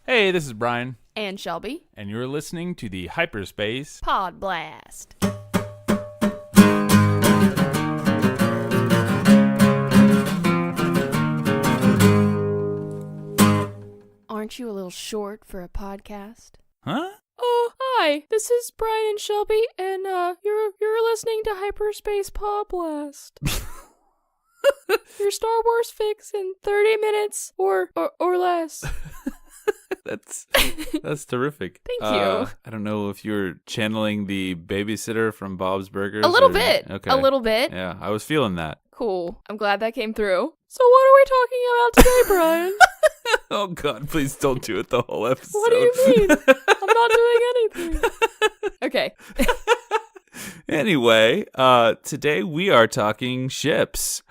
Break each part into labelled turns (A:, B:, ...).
A: Hey, this is Bryan.
B: And Shelby.
A: And you're listening to the Hyperspace
B: Pod Blast. Aren't you a little short for a podcast?
A: Huh?
B: Oh, hi. This is Bryan and Shelby, and you're listening to Hyperspace Pod Blast. Your Star Wars fix in 30 minutes or less.
A: That's terrific.
B: Thank you.
A: I don't know if you're channeling the babysitter from Bob's Burgers.
B: A little bit.
A: Okay.
B: A little bit.
A: Yeah, I was feeling that.
B: Cool. I'm glad that came through. So what are we talking about today, Bryan?
A: Oh, God, please don't do it the whole episode.
B: What do you mean? I'm not doing anything. Okay.
A: Anyway, today we are talking ships.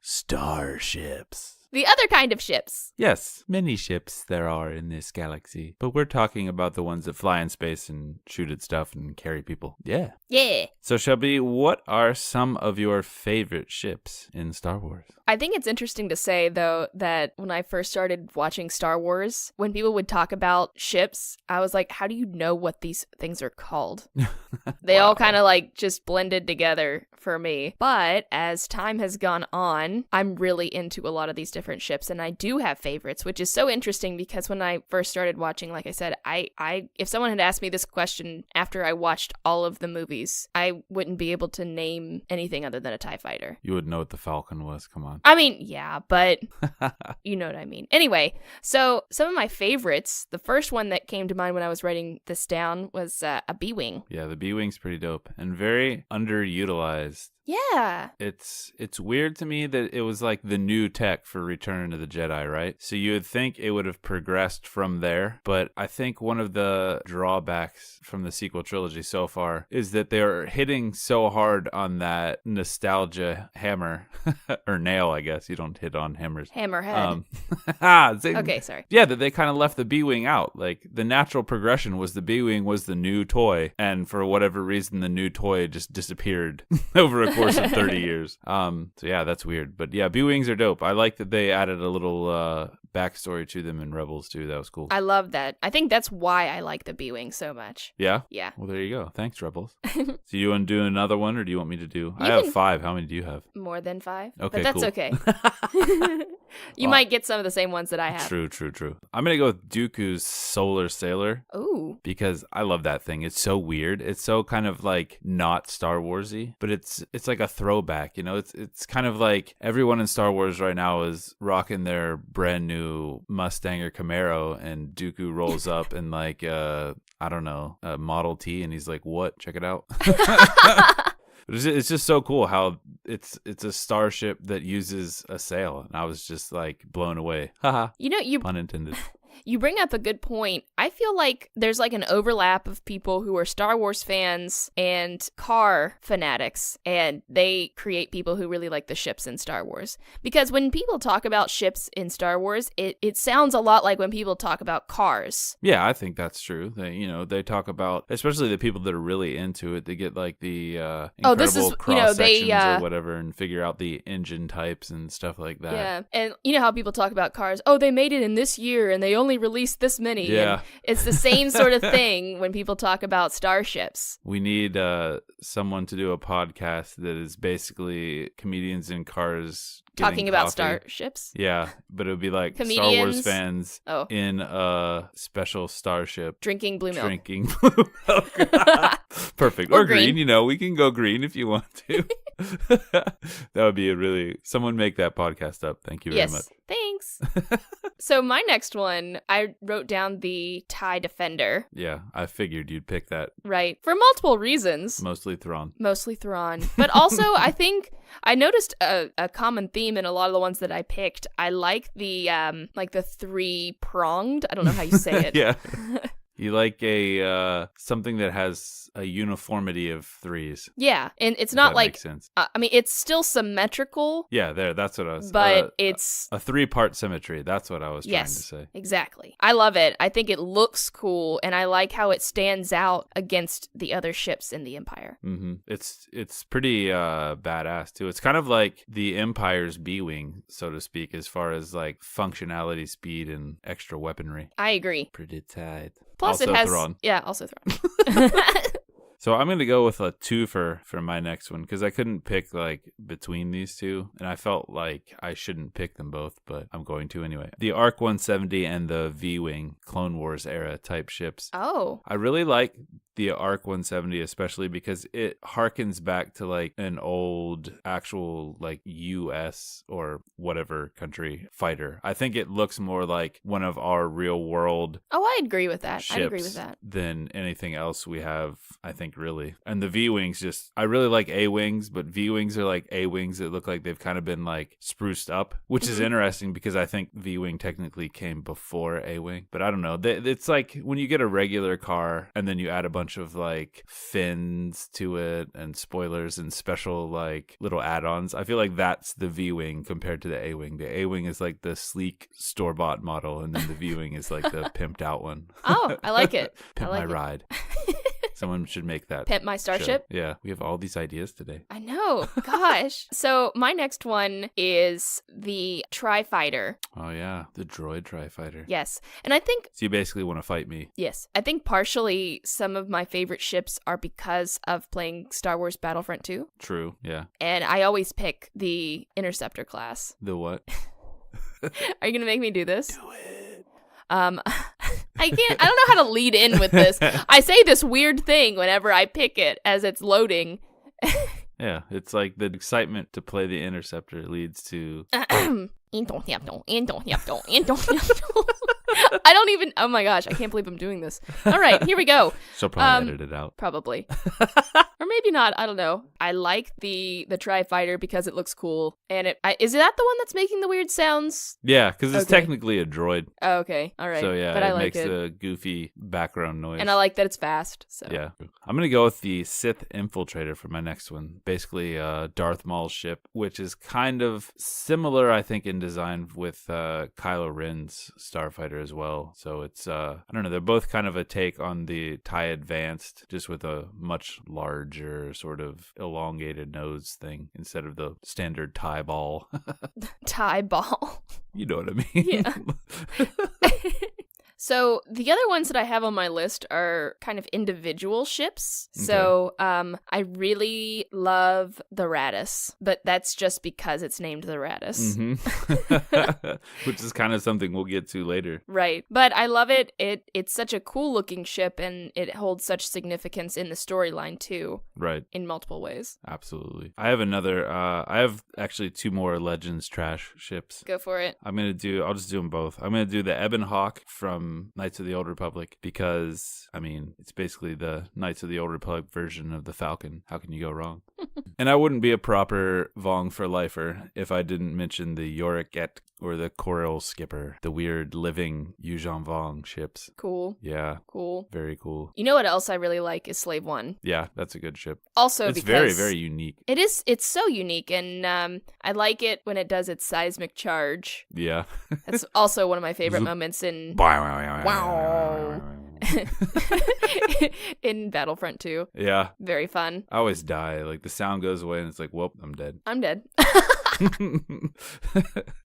A: Starships.
B: The other kind of ships.
A: Yes, many ships there are in this galaxy. But we're talking about the ones that fly in space and shoot at stuff and carry people. Yeah.
B: Yeah.
A: So, Shelby, what are some of your favorite ships in Star Wars?
B: I think it's interesting to say, though, that when I first started watching Star Wars, when people would talk about ships, I was like, how do you know what these things are called? They all kind of like just blended together for me. But as time has gone on, I'm really into a lot of these different ships, and I do have favorites, which is so interesting because when I first started watching, like I said, I if someone had asked me this question after I watched all of the movies, I wouldn't be able to name anything other than a TIE fighter.
A: You would know what the Falcon was, come on.
B: I mean, yeah, but you know what I mean. Anyway, so some of my favorites, the first one that came to mind when I was writing this down was a B-Wing.
A: Yeah, the B-Wing's pretty dope and very underutilized.
B: Yeah.
A: It's weird to me that it was like the new tech for Return of the Jedi, right? So you would think it would have progressed from there, but I think one of the drawbacks from the sequel trilogy so far is that they're hitting so hard on that nostalgia hammer, or nail, I guess. You don't hit on hammers.
B: Hammerhead. Okay, sorry.
A: Yeah, that they kind of left the B-Wing out. Like, the natural progression was the B-Wing was the new toy, and for whatever reason, the new toy just disappeared over a course of 30 years. So yeah, that's weird. But yeah, B-Wings are dope. I like that they added a little backstory to them in Rebels too. That was cool.
B: I love that. I think that's why I like the B-Wing so much.
A: Yeah?
B: Yeah.
A: Well, there you go. Thanks, Rebels. So you want to do another one, or do you want me to do? I have 5. How many do you have?
B: More than 5.
A: Okay,
B: but that's
A: cool.
B: Okay. You might get some of the same ones that I have.
A: True. I'm going to go with Dooku's Solar Sailor.
B: Ooh.
A: Because I love that thing. It's so weird. It's so kind of like not Star Wars-y, but it's like a throwback, you know? It's kind of like everyone in Star Wars right now is rocking their brand new Mustang or Camaro, and Dooku rolls up in like, I don't know, a Model T, and he's like, what? Check it out. It's just so cool how it's a starship that uses a sail, and I was just like blown away. Haha. Pun intended.
B: You bring up a good point. I feel like there's like an overlap of people who are Star Wars fans and car fanatics, and they create people who really like the ships in Star Wars. Because when people talk about ships in Star Wars, it sounds a lot like when people talk about cars.
A: Yeah, I think that's true. They talk about, especially the people that are really into it, they get like the incredible cross sections or whatever, and figure out the engine types and stuff like that.
B: Yeah, and you know how people talk about cars. Oh, they made it in this year, and they only released this many.
A: Yeah.
B: And it's the same sort of thing when people talk about starships.
A: We need someone to do a podcast that is basically comedians in cars
B: talking about
A: coffee.
B: Starships?
A: Yeah, but it would be like
B: Comedians.
A: Star Wars fans in a special starship.
B: Drinking blue milk.
A: Drinking blue milk. Perfect. Or green. We can go green if you want to. That would be someone make that podcast up. Thank you very much.
B: Thanks. So my next one, I wrote down the TIE Defender.
A: Yeah, I figured you'd pick that.
B: Right. For multiple reasons.
A: Mostly Thrawn. But
B: also, I think I noticed a common theme in a lot of the ones that I picked. I like the 3-pronged. I don't know how you say it.
A: Yeah. You like a something that has a uniformity of threes.
B: Yeah, and it's
A: If
B: not
A: that
B: like
A: makes sense.
B: I mean, it's still symmetrical.
A: Yeah, that's what I was.
B: But it's
A: a 3-part symmetry. That's what I was trying to say.
B: Exactly. I love it. I think it looks cool, and I like how it stands out against the other ships in the Empire.
A: Mm-hmm. It's pretty badass too. It's kind of like the Empire's B-wing, so to speak, as far as like functionality, speed, and extra weaponry.
B: I agree.
A: Pretty tight.
B: Plus,
A: also
B: it has
A: Thrawn.
B: Yeah, also Thrawn.
A: So I'm going to go with a twofer for my next one because I couldn't pick like between these two, and I felt like I shouldn't pick them both, but I'm going to anyway. The ARC 170 and the V-Wing Clone Wars era type ships.
B: Oh.
A: I really like the ARC 170 especially because it harkens back to like an old actual like US or whatever country fighter. I think it looks more like one of our real world
B: I agree with that.
A: ships
B: I agree with that.
A: than anything else we have, I think, really. And the V-Wings I really like A-Wings, but V-Wings are like A-Wings that look like they've kind of been like spruced up, which is interesting because I think V-Wing technically came before A-Wing. But I don't know. It's like when you get a regular car and then you add a bunch of like fins to it and spoilers and special like little add-ons. I feel like that's the V-Wing compared to the A-Wing. The A-Wing is like the sleek store-bought model, and then the V-Wing is like the pimped out one.
B: Oh, I like it.
A: Pimp
B: I like
A: my
B: it.
A: ride. Someone should make that.
B: Pimp my starship?
A: Show. Yeah, we have all these ideas today.
B: I know. Gosh. So my next one is the Tri-Fighter.
A: Oh yeah, the droid Tri-Fighter.
B: Yes. And I think
A: So you basically want to fight me.
B: Yes. I think partially some of my favorite ships are because of playing Star Wars Battlefront 2.
A: True, yeah.
B: And I always pick the Interceptor class.
A: The what?
B: Are you going to make me do this?
A: Do it.
B: I don't know how to lead in with this. I say this weird thing whenever I pick it as it's loading.
A: Yeah, it's like the excitement to play the Interceptor leads to...
B: I don't even, oh my gosh, I can't believe I'm doing this. All right, here we go.
A: She'll probably edit it out.
B: Probably. Or maybe not, I don't know. I like the Tri-Fighter because it looks cool. And is that the one that's making the weird sounds?
A: Yeah, because it's
B: Okay.
A: technically a droid.
B: Oh, okay, all right.
A: So yeah,
B: but I
A: it
B: like
A: makes
B: it.
A: a goofy background noise.
B: And I like that it's fast. So
A: Yeah. I'm going to go with the Sith Infiltrator for my next one. Basically, Darth Maul's ship, which is kind of similar, I think, in design with Kylo Ren's Starfighter as well. So it's, I don't know, they're both kind of a take on the TIE Advanced, just with a much larger sort of elongated nose thing instead of the standard TIE ball.
B: tie ball.
A: You know what I mean?
B: Yeah. So the other ones that I have on my list are kind of individual ships.
A: Okay.
B: So I really love the Raddus, but that's just because it's named the Raddus.
A: Mm-hmm. Which is kind of something we'll get to later.
B: Right. But I love it. It's such a cool looking ship, and it holds such significance in the storyline too.
A: Right.
B: In multiple ways.
A: Absolutely. I have another, I have actually 2 more Legends trash ships.
B: Go for it.
A: I'll just do them both. I'm going to do the Ebon Hawk from Knights of the Old Republic because, I mean, it's basically the Knights of the Old Republic version of the Falcon. How can you go wrong? And I wouldn't be a proper Vong for lifer if I didn't mention the Yorick Et or the Coral Skipper, the weird living Yuuzhan Vong ships.
B: Cool.
A: Yeah.
B: Cool.
A: Very cool.
B: You know what else I really like is Slave One.
A: Yeah, that's a good ship.
B: Also,
A: It's
B: because
A: very, very unique.
B: it is. It's so unique, and I like it when it does its seismic charge.
A: Yeah.
B: That's also one of my favorite moments in in Battlefront 2.
A: Yeah.
B: Very fun.
A: I always die. Like the sound goes away and it's like, whoop, I'm dead.
B: I'm dead.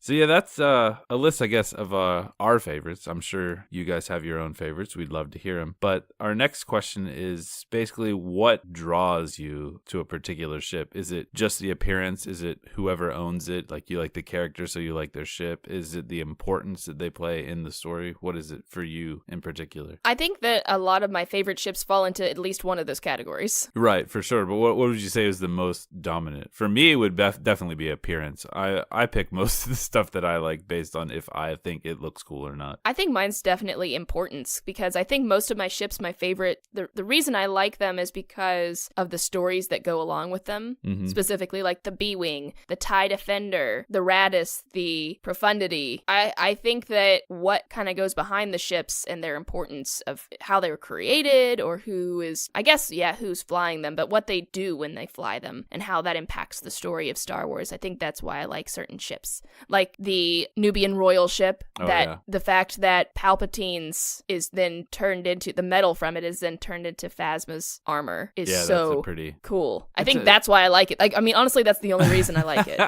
A: So yeah, that's a list, I guess, of our favorites. I'm sure you guys have your own favorites. We'd love to hear them. But our next question is basically what draws you to a particular ship? Is it just the appearance? Is it whoever owns it? Like you like the character, so you like their ship? Is it the importance that they play in the story? What is it for you in particular?
B: I think that a lot of my favorite ships fall into at least one of those categories.
A: Right, for sure. But what would you say is the most dominant? For me, it would definitely be appearance. appearance. I pick most of the stuff that I like based on if I think it looks cool or not.
B: I think mine's definitely importance, because I think most of my ships, my favorite, the reason I like them is because of the stories that go along with them.
A: Mm-hmm.
B: Specifically, like the B-Wing, the TIE Defender, the Radis, the Profundity. I think that what kind of goes behind the ships and their importance of how they were created, or who is, I guess, yeah, who's flying them, but what they do when they fly them and how that impacts the story of Star Wars. I think that's why I like certain ships. Like the Nubian Royal ship, the fact that Palpatine's is then turned into, the metal from it is then turned into Phasma's armor is so pretty cool. I think that's why I like it. Like, I mean, honestly, that's the only reason I like it.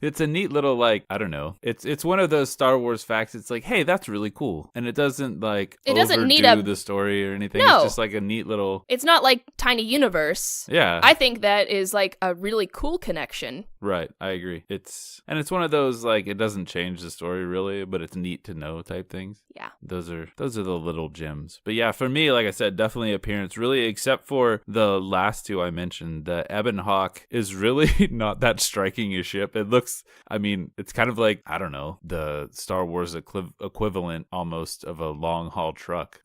A: It's a neat little, like, I don't know. It's one of those Star Wars facts. It's like, hey, that's really cool. And it doesn't, like, overdo the story or anything.
B: No.
A: It's just like a neat little...
B: It's not like Tiny Universe.
A: Yeah.
B: I think that is like a really cool connection.
A: Right, I agree. It's one of those, like, it doesn't change the story really, but it's neat to know type things.
B: Yeah.
A: Those are the little gems. But yeah, for me, like I said, definitely appearance, really, except for the last two I mentioned. The Ebon Hawk is really not that striking a ship. It looks, I mean, it's kind of like, I don't know, the Star Wars equivalent almost of a long haul truck.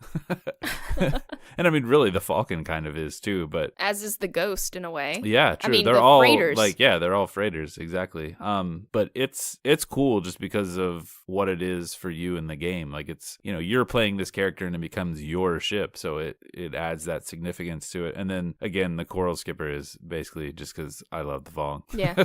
A: And I mean, really, the Falcon kind of is too, but...
B: As is the Ghost in a way.
A: Yeah, true.
B: I mean,
A: they're all
B: freighters.
A: like, yeah, they're all freighters, exactly. But it's cool just because of what it is for you in the game. Like, it's, you know, you're playing this character and it becomes your ship, so it adds that significance to it. And then again, the Coral Skipper is basically just because I love the Vong.
B: Yeah.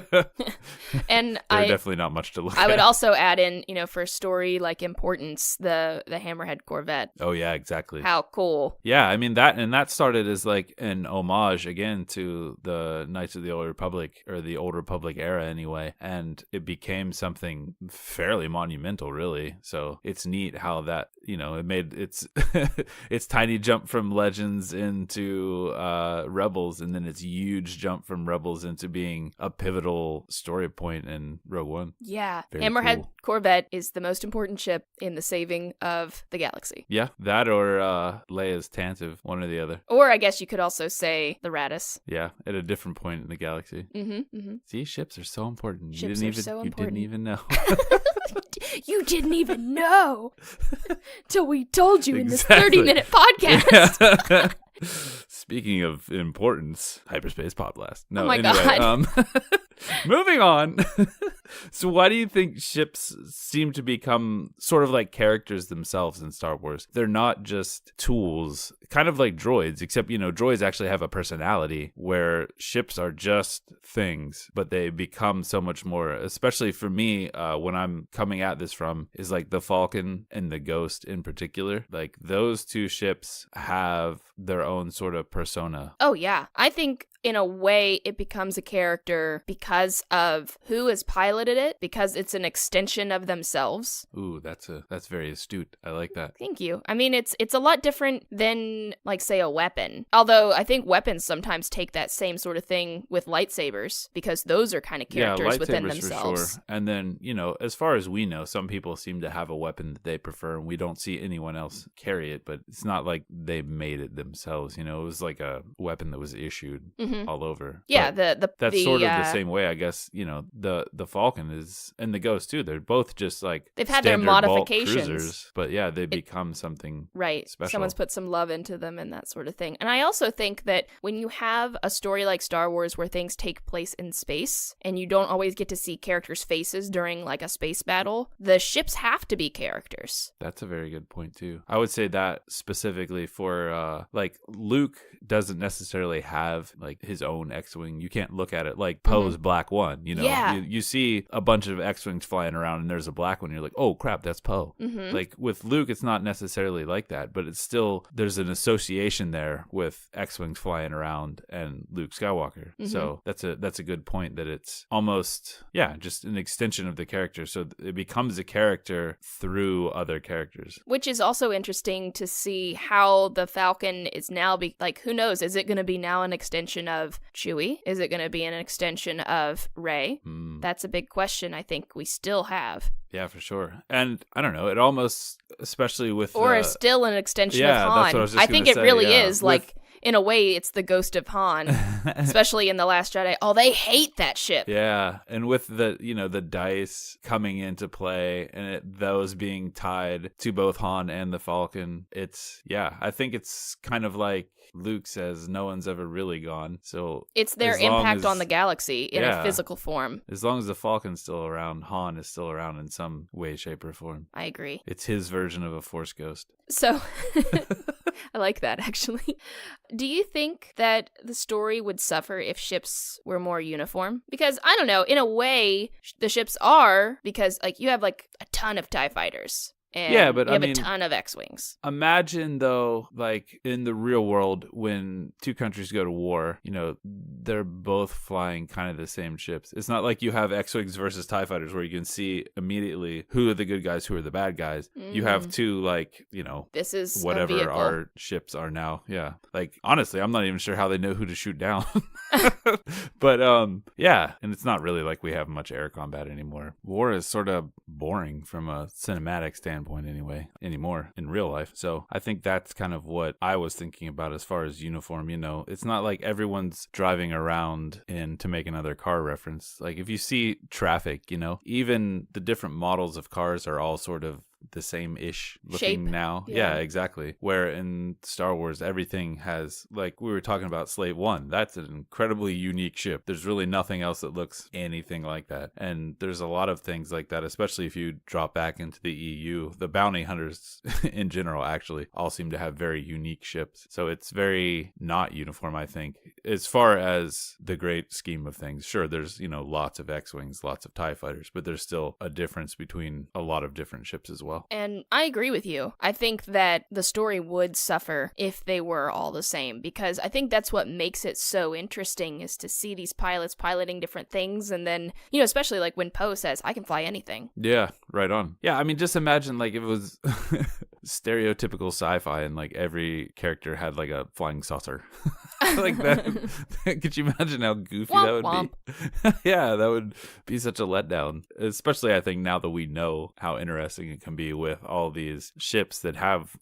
B: And
A: they're definitely not much to look at.
B: I would also add in, you know, for story like importance, the Hammerhead Corvette.
A: Oh yeah, exactly.
B: How cool.
A: Yeah, I mean that started as like an homage again to the Knights of the Old Republic, or the Old Republic era anyway, and it became something fairly monumental, really. So it's neat how that, you know, it made its its tiny jump from Legends into Rebels, and then its huge jump from Rebels into being a pivotal story point in Rogue One.
B: Yeah.
A: Very
B: Hammerhead
A: cool.
B: Corvette is the most important ship in the saving of the galaxy.
A: Yeah, that or Leia's Tantive, one or the other.
B: Or I guess you could also say the Radis.
A: Yeah, at a different point in the galaxy.
B: Mm-hmm, mm-hmm.
A: See, ships are so important.
B: Ships
A: you
B: are so important.
A: You didn't even know.
B: You didn't even know till we told you
A: Exactly.
B: in this 30-minute podcast.
A: Yeah. Speaking of importance, hyperspace pod blast. No,
B: oh my
A: anyway,
B: God.
A: Moving on. So why do you think ships seem to become sort of like characters themselves in Star Wars? They're not just tools, kind of like droids, except, you know, droids actually have a personality, where ships are just things, but they become so much more, especially for me, when I'm coming at this from, is like the Falcon and the Ghost in particular. Like, those two ships have their own sort of persona.
B: Oh, yeah. I think in a way it becomes a character because of who has piloted it, because it's an extension of themselves.
A: Ooh, that's very astute. I like that.
B: Thank you. I mean, it's a lot different than, like, say, a weapon. Although I think weapons sometimes take that same sort of thing with lightsabers, because those are kind of characters within themselves.
A: For sure. And then, you know, as far as we know, some people seem to have a weapon that they prefer, and we don't see anyone else carry it, but it's not like they made it themselves. You know, it was like a weapon that was issued all over.
B: Yeah,
A: but that's sort of the same way, I guess. You know, the Falcon is, and the Ghost too. They're both just like
B: they've had their modifications,
A: cruisers, but yeah, they become something special.
B: Someone's put some love into them and that sort of thing. And I also think that when you have a story like Star Wars where things take place in space and you don't always get to see characters' faces during like a space battle, the ships have to be characters.
A: That's a very good point too. I would say that specifically for like Luke doesn't necessarily have like his own X-Wing. You can't look at it like Poe's Black One, you know?
B: Yeah.
A: You see a bunch of X-Wings flying around and there's a black one, and you're like, oh crap, that's Poe. Like with Luke, it's not necessarily like that, but it's still, there's an association there with X-Wings flying around and Luke Skywalker. So that's a good point, that it's almost, just an extension of the character. So it becomes a character through other characters.
B: Which is also interesting to see how the Falcon is now, like, who knows? Is it going to be now an extension of Chewie? Is it going to be an extension of Rey? That's a big question I think we still have.
A: Yeah, for sure. And I don't know, it almost, especially with...
B: Or is still an extension of Han.
A: That's what I was just
B: I think
A: gonna
B: it really
A: say,
B: is. Like, in a way, it's the ghost of Han, especially in The Last Jedi. Oh, they hate that ship.
A: Yeah, and with the, the dice coming into play and those being tied to both Han and the Falcon, I think it's kind of like Luke says, no one's ever really gone. So
B: it's their impact on the galaxy in a physical form.
A: As long as the Falcon's still around, Han is still around in some way, shape, or form.
B: I agree.
A: It's his version of a Force ghost.
B: So, I like that, actually. Do you think that the story would suffer if ships were more uniform? Because, I don't know, in a way, the ships are, because, you have, a ton of TIE fighters. And
A: but
B: you have a ton of X-Wings.
A: Imagine, though, in the real world, when two countries go to war, they're both flying kind of the same ships. It's not like you have X-Wings versus TIE fighters where you can see immediately who are the good guys, who are the bad guys. Mm-hmm. You have two,
B: this is
A: whatever our ships are now. Yeah. Honestly, I'm not even sure how they know who to shoot down. But, yeah. And it's not really like we have much air combat anymore. War is sort of boring from a cinematic standpoint anymore in real life. So I think that's kind of what I was thinking about as far as uniform. It's not like everyone's driving around to make another car reference. If you see traffic, even the different models of cars are all sort of the same-ish looking
B: shape.
A: Now. Yeah, exactly. Where in Star Wars, everything has, we were talking about Slave One. That's an incredibly unique ship. There's really nothing else that looks anything like that. And there's a lot of things like that, especially if you drop back into the EU. The bounty hunters in general, actually, all seem to have very unique ships. So it's very not uniform, I think. As far as the great scheme of things, sure, there's, lots of X-Wings, lots of TIE fighters, but there's still a difference between a lot of different ships as well.
B: And I agree with you. I think that the story would suffer if they were all the same, because I think that's what makes it so interesting, is to see these pilots piloting different things, and then, especially when Poe says, I can fly anything.
A: Yeah, right on. Yeah, I mean, just imagine if it was stereotypical sci-fi and every character had a flying saucer. That. Could you imagine how goofy that would be? Yeah, that would be such a letdown. Especially, I think, now that we know how interesting it can be with all these ships that have,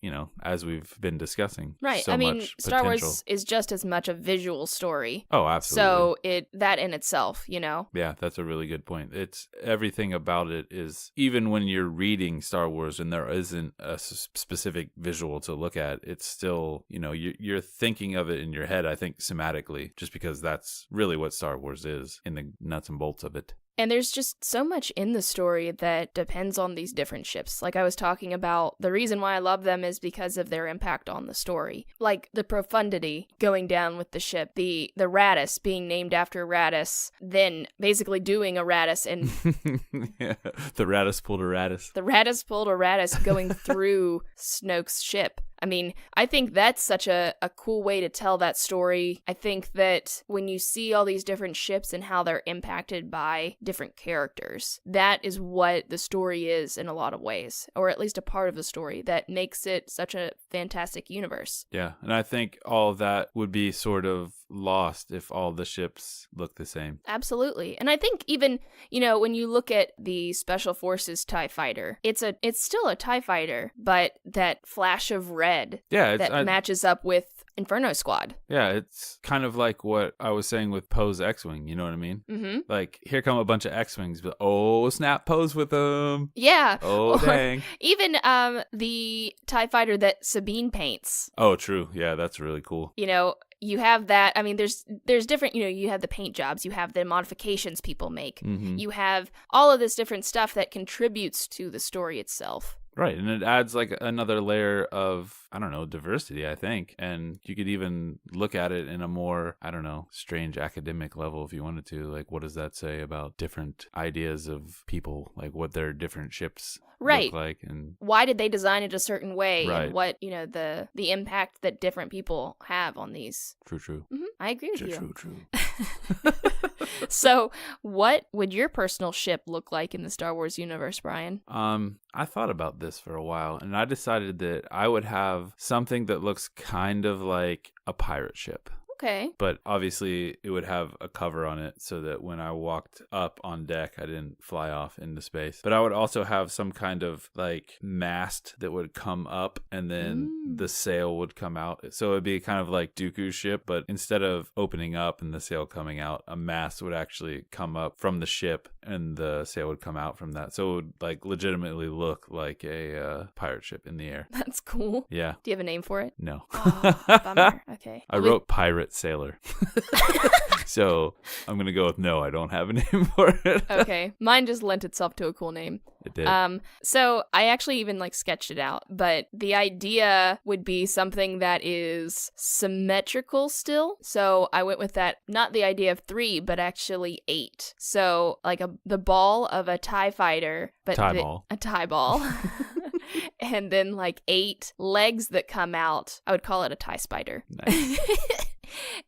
A: as we've been discussing.
B: Right.
A: So much
B: Star
A: potential.
B: Wars is just as much a visual story.
A: Oh, absolutely.
B: So that in itself,
A: Yeah, that's a really good point. It's everything about it is, even when you're reading Star Wars and there isn't a specific visual to look at, it's still, you're thinking of it in your head, I think, somatically, just because that's really what Star Wars is in the nuts and bolts of it.
B: And there's just so much in the story that depends on these different ships. Like I was talking about, the reason why I love them is because of their impact on the story. Like the profundity going down with the ship, the Raddus being named after Raddus, then basically doing a Raddus and...
A: Yeah, the Raddus pulled a Raddus.
B: The Raddus pulled a Raddus going through Snoke's ship. I mean, I think that's such a cool way to tell that story. I think that when you see all these different ships and how they're impacted by different characters, that is what the story is in a lot of ways, or at least a part of the story that makes it such a fantastic universe.
A: Yeah, and I think all of that would be sort of lost if all the ships look the same.
B: Absolutely. And I think even, when you look at the Special Forces TIE fighter, it's still a TIE fighter, but that flash of red that matches up with Inferno Squad.
A: Yeah, it's kind of like what I was saying with Poe's X-Wing, you know what I mean?
B: Mm-hmm.
A: Here come a bunch of X-Wings, but oh snap, Poe's with them.
B: Yeah.
A: Oh, dang.
B: Even the TIE fighter that Sabine paints.
A: Oh, true. Yeah, that's really cool.
B: You have that. I mean, there's different, you have the paint jobs, you have the modifications people make.
A: Mm-hmm.
B: You have all of this different stuff that contributes to the story itself.
A: Right, and it adds another layer of, diversity, I think. And you could even look at it in a more, strange academic level if you wanted to. What does that say about different ideas of people, what their different ships look like? And
B: why did they design it a certain way?
A: Right.
B: And what, the impact that different people have on these.
A: True.
B: Mm-hmm. I agree with you.
A: True.
B: So, what would your personal ship look like in the Star Wars universe, Bryan?
A: I thought about this for a while, and I decided that I would have something that looks kind of like a pirate ship.
B: Okay.
A: But obviously, it would have a cover on it so that when I walked up on deck, I didn't fly off into space. But I would also have some kind of like mast that would come up and then the sail would come out. So it'd be kind of like Dooku's ship, but instead of opening up and the sail coming out, a mast would actually come up from the ship and the sail would come out from that. So it would like legitimately look like a pirate ship in the air.
B: That's cool.
A: Yeah.
B: Do you have a name for it?
A: No.
B: Oh, bummer. Okay.
A: I wrote pirate sailor. So I'm going to go with no, I don't have a name for it.
B: Okay. Mine just lent itself to a cool name.
A: It did.
B: So I actually even like sketched it out, but the idea would be something that is symmetrical still. So I went with that, not the idea of 3, but actually 8. So like the ball of a TIE fighter, but a TIE ball. And then like 8 legs that come out. I would call it a TIE spider. Nice.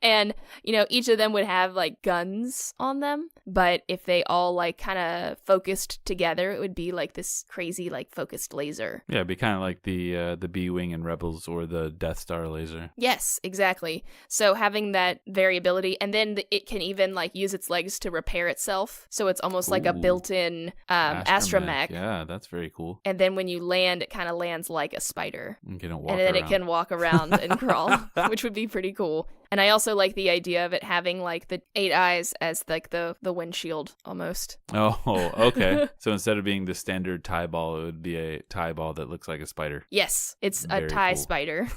B: And, you know, each of them would have like guns on them, but if they all like kind of focused together, it would be like this crazy like focused laser.
A: Yeah, it'd be kind of like the B-Wing in Rebels or the Death Star laser.
B: Yes, exactly. So having that variability, and then it can even like use its legs to repair itself. So it's almost like a built-in astromech.
A: Yeah, that's very cool.
B: And then when you land, it kind of lands like a spider.
A: And then
B: it can walk around and crawl, which would be pretty cool. And I also like the idea of it having like the 8 eyes as like the windshield almost.
A: Oh, okay. So instead of being the standard TIE ball, it would be a TIE ball that looks like a spider.
B: Yes, it's
A: Very
B: a TIE
A: cool.
B: spider.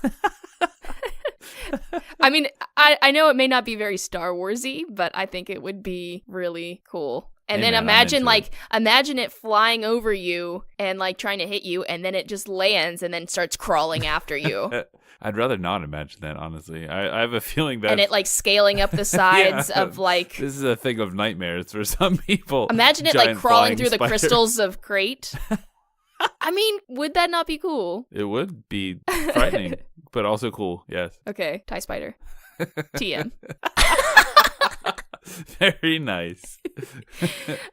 B: I mean, I know it may not be very Star Wars-y, but I think it would be really cool. And then imagine it flying over you and like trying to hit you, and then it just lands and then starts crawling after you.
A: I'd rather not imagine that, honestly. I have a feeling that...
B: And it like scaling up the sides of like...
A: This is a thing of nightmares for some people.
B: Imagine it like crawling through
A: spider.
B: The crystals of Crate. I mean, would that not be cool?
A: It would be frightening, but also cool, yes.
B: Okay, TIE Spider. TM.
A: Very nice.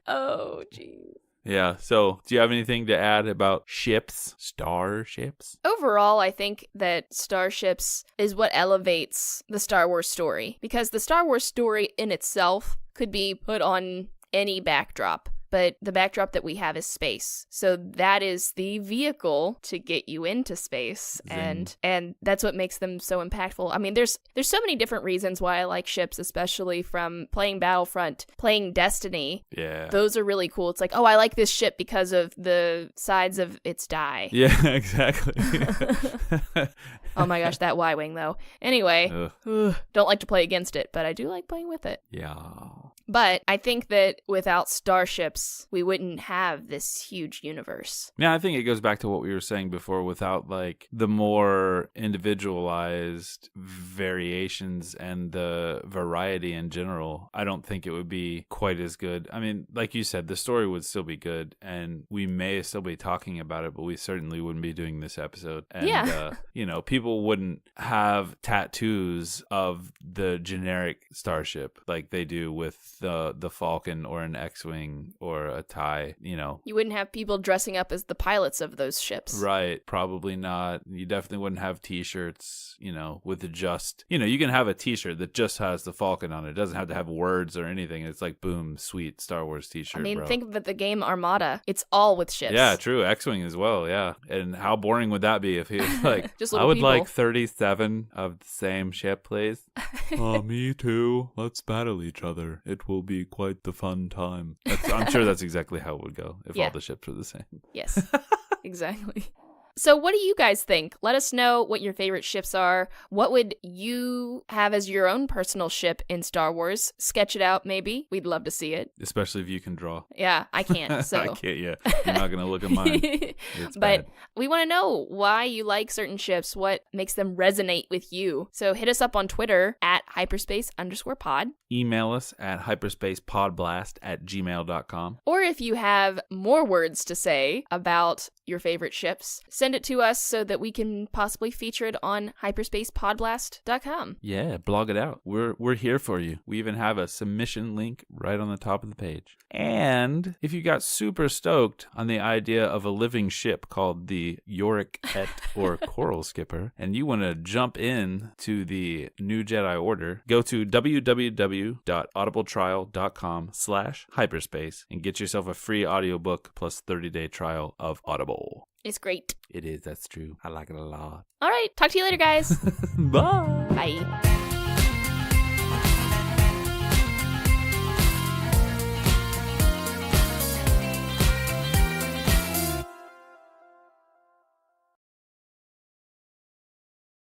B: Oh, geez.
A: Yeah, so do you have anything to add about ships? Starships?
B: Overall, I think that starships is what elevates the Star Wars story, because the Star Wars story in itself could be put on any backdrop. But the backdrop that we have is space. So that is the vehicle to get you into space. And that's what makes them so impactful. I mean, there's so many different reasons why I like ships, especially from playing Battlefront, playing Destiny.
A: Yeah.
B: Those are really cool. It's like, oh, I like this ship because of the sides of its die.
A: Yeah, exactly.
B: Oh my gosh, that Y-Wing though. Anyway, don't like to play against it, but I do like playing with it.
A: Yeah.
B: But I think that without starships, we wouldn't have this huge universe.
A: Yeah, I think it goes back to what we were saying before. Without like the more individualized variations and the variety in general, I don't think it would be quite as good. I mean, like you said, the story would still be good and we may still be talking about it, but we certainly wouldn't be doing this episode. And, you know, people wouldn't have tattoos of the generic starship like they do with the Falcon or an X-Wing or a TIE, you know.
B: You wouldn't have people dressing up as the pilots of those ships.
A: Right. Probably not. You definitely wouldn't have t-shirts, you know, with just, you know, you can have a t-shirt that just has the Falcon on it. It doesn't have to have words or anything. It's like, boom, sweet Star Wars t-shirt,
B: I mean,
A: bro.
B: think of the game Armada. It's all with ships.
A: Yeah, true. X-Wing as well, yeah. And how boring would that be if he was like,
B: just
A: I would
B: people.
A: like 37 of the same ship, please. Me too. Let's battle each other. It will be quite the fun time. I'm sure that's exactly how it would go if all the ships were the same.
B: Yes, exactly. So what do you guys think? Let us know what your favorite ships are. What would you have as your own personal ship in Star Wars? Sketch it out, maybe. We'd love to see it.
A: Especially if you can draw.
B: Yeah, I can't, so.
A: I can't, yeah. You're not going to look at mine. It's
B: but
A: bad.
B: We want to know why you like certain ships, what makes them resonate with you. So hit us up on Twitter at hyperspace_pod.
A: Email us at hyperspacepodblast@gmail.com.
B: Or if you have more words to say about your favorite ships, send it to us so that we can possibly feature it on hyperspacepodblast.com.
A: Yeah, blog it out. We're here for you. We even have a submission link right on the top of the page. And if you got super stoked on the idea of a living ship called the Yorick Et or Coral Skipper, and you want to jump in to the New Jedi Order, go to www.audibletrial.com/hyperspace and get yourself a free audiobook plus 30-day trial of Audible.
B: It's great.
A: It is. That's true. I like it a lot.
B: All right. Talk to you later, guys.
A: Bye.
B: Bye.